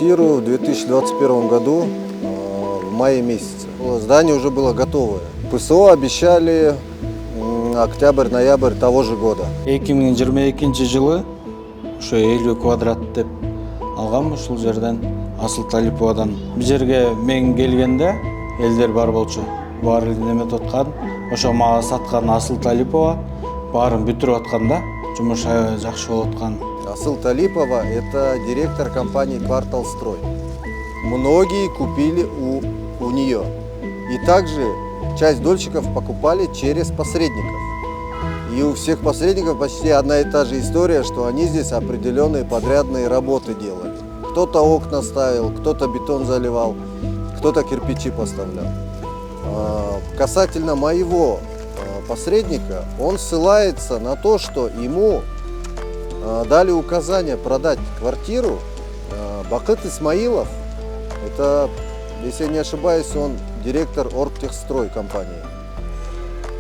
квартиру в 2021 году в мае месяце. Здание уже было готовое. ПСО обещали октябрь-ноябрь того же года. 2022 жылы ошо 50 квадрат деп алгам ушул жерден Асыл Талиповадан. Бул жерге мен келгенде элдер бар болчу. Баары неметип аткан, ошо мага саткан Асыл Талипова баарын бүтүрүп аткан да. Жумуш жакшы болуп аткан. Асыл Талипова – это директор компании «Квартал Строй». Многие купили у нее. И также часть дольщиков покупали через посредников. И у всех посредников почти одна и та же история, что они здесь определенные подрядные работы делали. Кто-то окна ставил, кто-то бетон заливал, кто-то кирпичи поставлял. Касательно моего посредника, он ссылается на то, что ему дали указание продать квартиру. Бакыт Исмаилов, это, если я не ошибаюсь, он директор Оргтехстрой компании.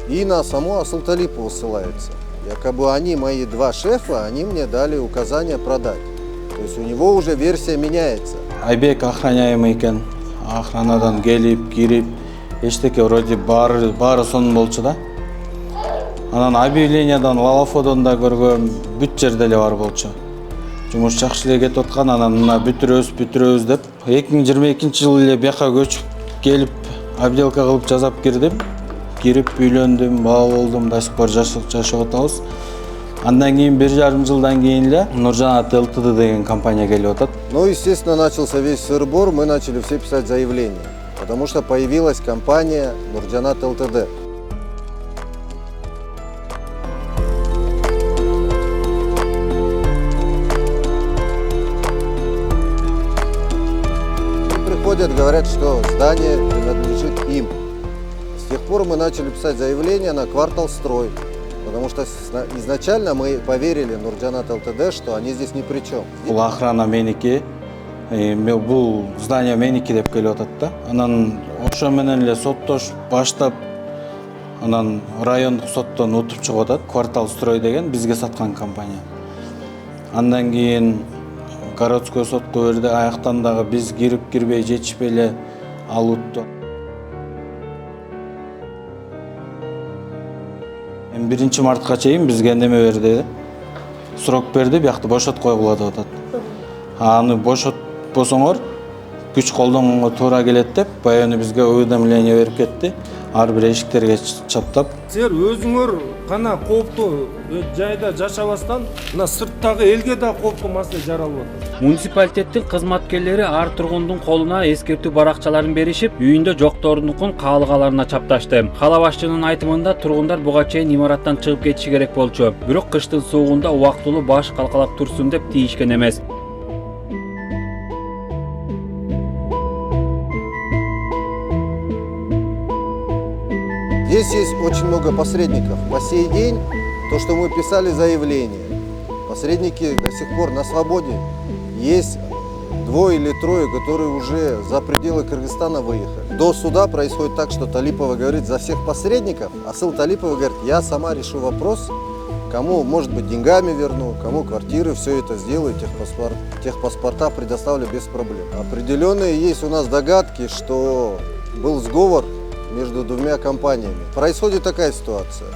И на саму Асыл Талипову ссылается. Якобы они, мои два шефа, они мне дали указание продать. То есть у него уже версия меняется. Айбек охраняемый экен. Охранадан келип, кирип, эчтеке вроде баары сонун болчу да. Анан объявлениядан, лалафодон да көргөм, бүт жерде эле бар болчу. Жумуш жакшы эле кетип аткан, анан мына бүтүрөбүз деп. 2022 жылы эле бияка көчүп келип, обделка кылып жасап кирдим. Кирип үйлөндүм, бала болдум, до сих пор жашап атабыз. Андан кийин 1,5 жылдан кийин эле Нуржанат ЛТД деген компания келип атат. Ну, естественно, начался весь сыр-бор, мы начали все писать заявления, потому что появилась компания Нуржанат ЛТД. Приходят, говорят, что здание принадлежит им. С тех пор мы начали писать заявление на «Квартал Строй», потому что изначально мы поверили Нуржанат ЛТД, что они здесь ни при чем. Бул охрана меники, бул здание меники деп келип атат да. Анан ошо менен эле соттош баштап, анан райондук соттон утуп чыгып атат. «Квартал Строй» деген бизге саткан компания. Андан кийин городской сотко берди, аяктан дагы биз кирип кирбей жетишпей эле ал утту. 1 мартка чейин бизге неме берди, срок берди, биякты бошот койгула деп атат. Аны бошотпосоңор күч колдонгонго туура келет деп, баягы бизге уведомление берип кетти. Ар бир эшиктерге чаптап. Силер өзүңөр гана кооптуу жайда жашабастан, мына сырттагы элге да кооптуу маселе жаралып атат. Муниципалитеттин кызматкерлери ар тургундун колуна эскертүү баракчаларын беришип, үйүндө жокторунукун каалыгаларына чапташты. Кала башчынын айтымында тургундар буга чейин имараттан чыгып кетиши керек болчу. Бирок кыштын суугунда убактылуу баш калкалап турсун деп тийишкен эмес. Здесь есть очень много посредников. По сей день, то, что мы писали заявление, посредники до сих пор на свободе. Есть 2 или 3, которые уже за пределы Кыргызстана выехали. До суда происходит так, что Талипова говорит за всех посредников, а Асыл Талипова говорит, я сама решу вопрос, кому, может быть, деньгами верну, кому квартиры, все это сделаю, техпаспорта предоставлю без проблем. Определенные есть у нас догадки, что был сговор между 2 компаниями. Происходит такая ситуация.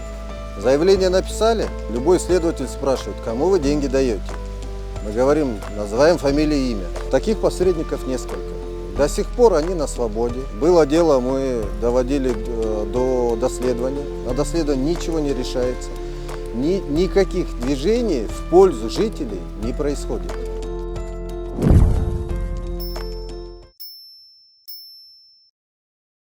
Заявление написали, любой следователь спрашивает, кому вы деньги даете. Мы говорим, называем фамилию и имя. Таких посредников несколько. До сих пор они на свободе. Было дело, мы доводили до доследования. На доследовании ничего не решается. Никаких движений в пользу жителей не происходит.